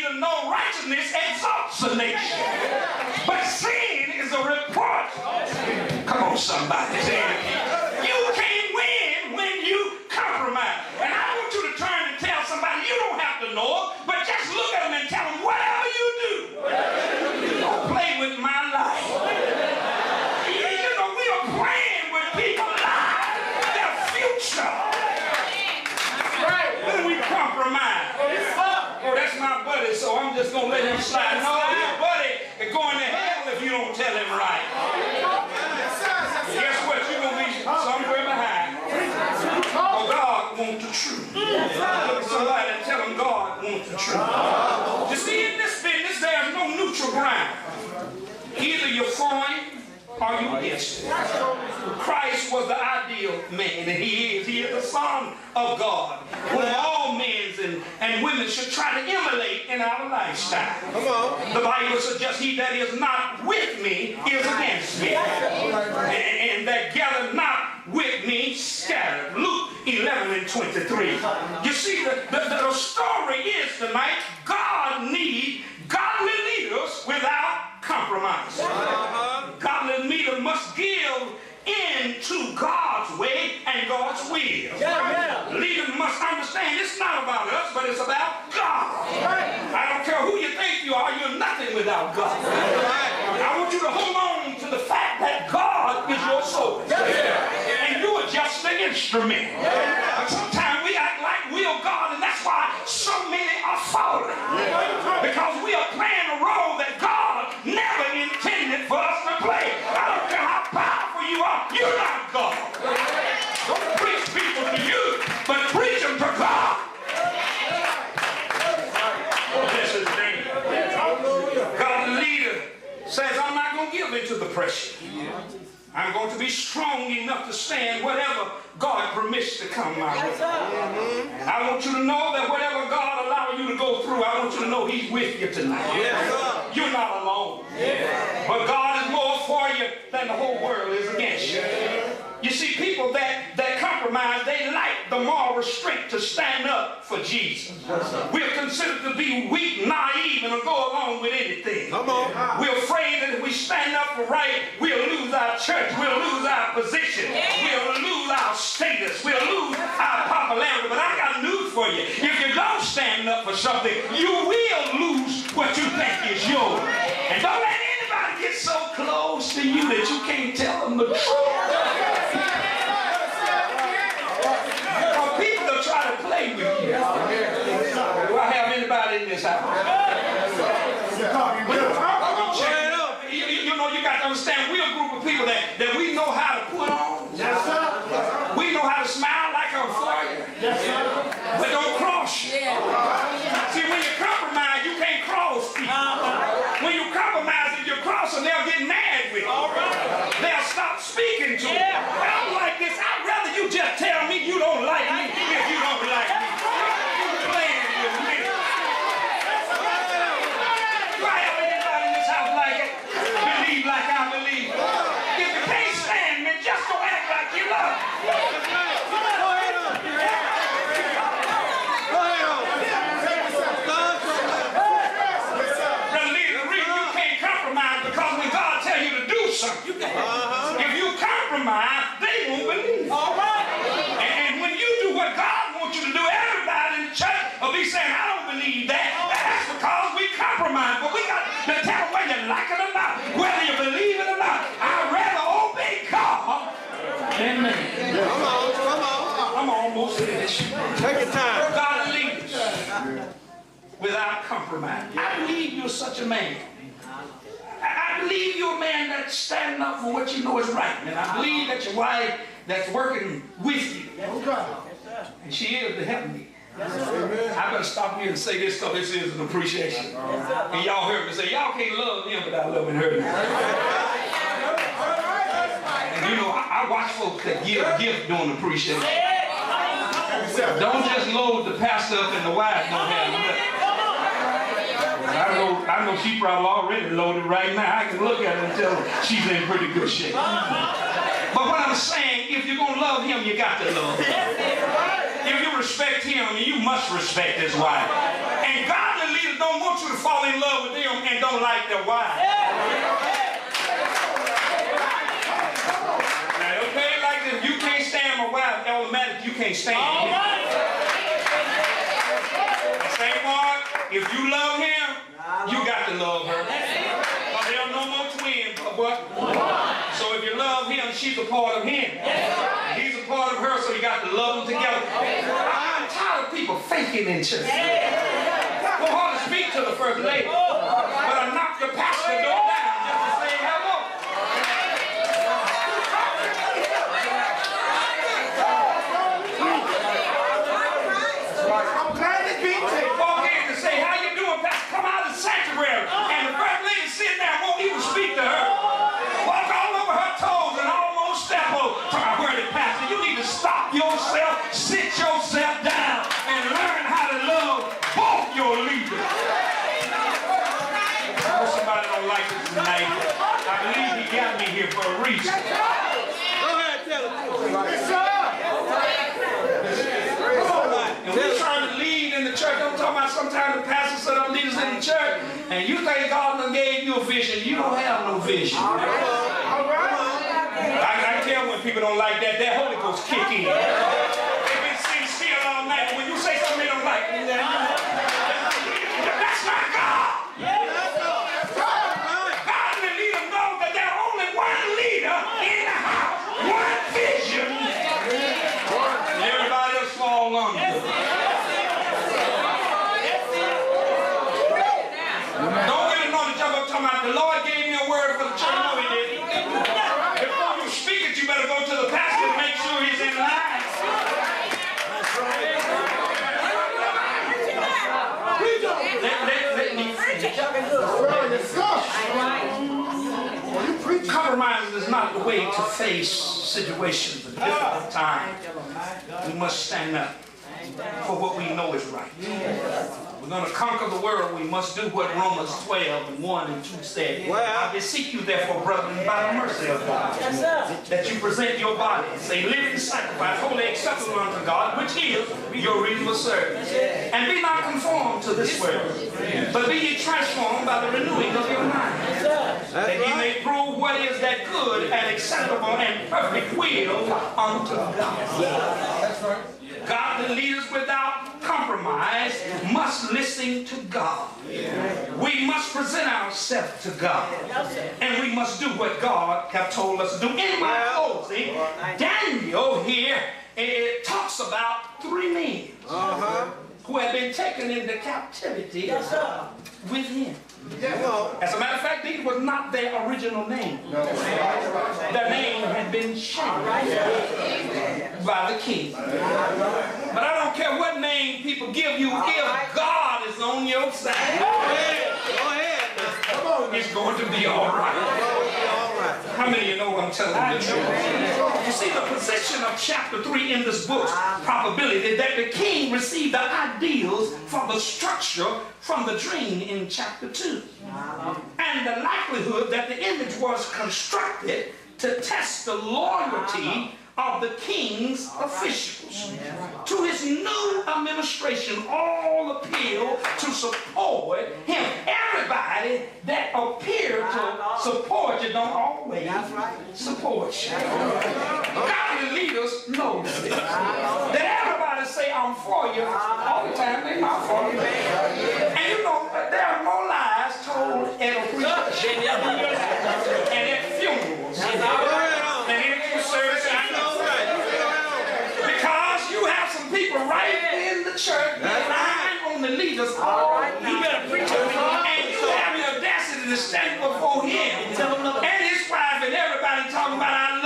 to know righteousness exalts a nation, but sin is a report. Come on, somebody. You can't win when you compromise. And I want you to turn and tell somebody, you don't have to know it, but just look at them and tell them, whatever you do, don't play with my life. You know, we are playing with people's lives, their future. When we compromise. Oh, that's my buddy, so I'm just going to let him slide. No, your buddy is going to hell if you don't tell him right. Guess what? You're going to be somewhere behind. Oh, God wants the truth. Look at somebody and tell them God wants the truth. You see, in this business, there's no neutral ground. Either you're for him or you're against him. Christ was the ideal man, and he is the Son of God, whom all men and women should try to emulate in our lifestyle. Come on. The Bible suggests he that is not with me is against me, and that gather not with me scattered. Luke 11:23. You see, the story is tonight, God needs godly leaders without compromise. Godly leaders must give into God's way and God's will. Leaders must understand it's not about us, but it's about God. I don't care who you think you are, you're nothing without God. I want you to hold on to the fact that God is your source. And you are just the instrument. But sometimes we act like we are God, and that's why so many are falling. Because we are playing a role that God never intended for us to play. I don't care how powerful you are, you're not God. Don't preach people to you, but preach them to God. Oh, this is dangerous. God's leader says, I'm not going to give into the pressure. I'm going to be strong enough to stand whatever God permits to come my way. I want you to know that whatever God allows you to go through, I want you to know he's with you tonight. You're not alone. But God is more for you than the whole world is against you. You see, people that compromise, they lack the moral restraint to stand up for Jesus. We're considered to be weak, naive, and will go along with anything. We're afraid that if we stand up for right, we'll lose our church, we'll lose our position, we'll lose our status, we'll lose our popularity. But I got news for you. If you don't stand up for something, you will lose what you think is yours. And don't let anybody get so close to you that you can't tell them the truth. People will try to play with you. Do I have anybody in this house? You know, you got to understand, we're a group of people that we know how to put on. We know how to smile like a foreigner. But don't cross you. See, when you compromise, you can't cross people. When you compromise, if you cross them, they'll get mad with you. They'll stop speaking to you. I'm like this. I'd rather you just tell me you don't like me if you don't like me. You're playing with me. Do I have anybody in this house like it? Believe like I believe. If you can't stand me, just don't act like you love me. If you compromise, they won't believe. And when you do what God wants you to do, everybody in the church will be saying, I don't believe that. That's because we compromise. But we got to tell whether you like it or not, whether you believe it or not. I'd rather obey God than man. Come on. I'm almost finished. Take your time. God leads without compromise. I believe you're such a man. I believe you're a man that's standing up for what you know is right. And I believe that your wife that's working with you. And she is to help me. I better stop here and say this because this is an appreciation. And y'all heard me say, y'all can't love him without loving her. And you know, I watch folks that give a gift doing appreciation. Don't just load the pastor up and the wife don't have nothing. I know she probably already loaded right now. I can look at her and tell her she's in pretty good shape. But what I'm saying, if you're going to love him, you got to love him. If you respect him, you must respect his wife. And godly leaders don't want you to fall in love with them and don't like their wives. Now, okay, like this, you can't stand my wife, automatically you can't stand me. The same one, if you love him, you got to love her. But there are no more twins, but what? So if you love him, she's a part of him. He's a part of her, so you got to love them together. I'm tired of people faking in church. Go hard to speak to the first lady, but I knock the pastor door down just to say hello. I'm glad to be here. Walk in and say, how you doing, pastor? Come out of the sanctuary. And the first lady sit there and won't even speak to her. Walk all over her toes and almost step over. Word it, pastor, you need to stop yourself, sit yourself down, and learn how to love both your leaders. Oh, somebody don't like it tonight. I believe he got me here for a reason. Go ahead, tell it. Yes, sir. And we're trying to lead in the church. I'm talking about sometimes the pastor set up leaders in the church, and you think God done gave you a vision. You don't have no vision. All right. I tell when people don't like that, that Holy Ghost kick in. They've been sitting still all night. When you say something they don't like, that's not God. God will lead them know that there's only one leader in the house, one vision, and everybody else fall under. Don't get anointed jump up talking about the Lord gave me a word for the church. No, he didn't. Before you speak it, you better go to the pastor and make sure he's in line. Compromise is not the way to face situations at difficult times. We must stand up for what we know is right. We're going to conquer the world. We must do what Romans 12 and 1 and 2 said. I beseech you, therefore, brethren, by the mercy of God, that you present your bodies a living sacrifice, wholly acceptable unto God, which is your reasonable service. And be not conformed to this world, but be ye transformed by the renewing of your mind, that ye may prove what is that good and acceptable and perfect will unto God. That's right. Godly leaders without compromise must listen to God. We must present ourselves to God. And we must do what God has told us to do. In my closing, Daniel here talks about 3 men who had been taken into captivity with him. As a matter of fact, these was not their original name. Their name had been changed by the king. But I don't care what name people give you, if God is on your side, it's going to be all right. How many of you know I'm telling the truth? You see the position of chapter 3 in this book's probability that the king received the ideals for the structure from the dream in chapter 2. And the likelihood that the image was constructed to test the loyalty of the king's officials. To his new administration, all appeal to support him. Everybody that appeared to support you don't always support you. Godly leaders know this. That everybody say, I'm for you, all the time they're not for you. And you know, there are more lies told at a preaching and at funerals than any service. People right in the church relying on the leaders. You better preach it. And you have the audacity to stand before him and his wife and everybody talking about I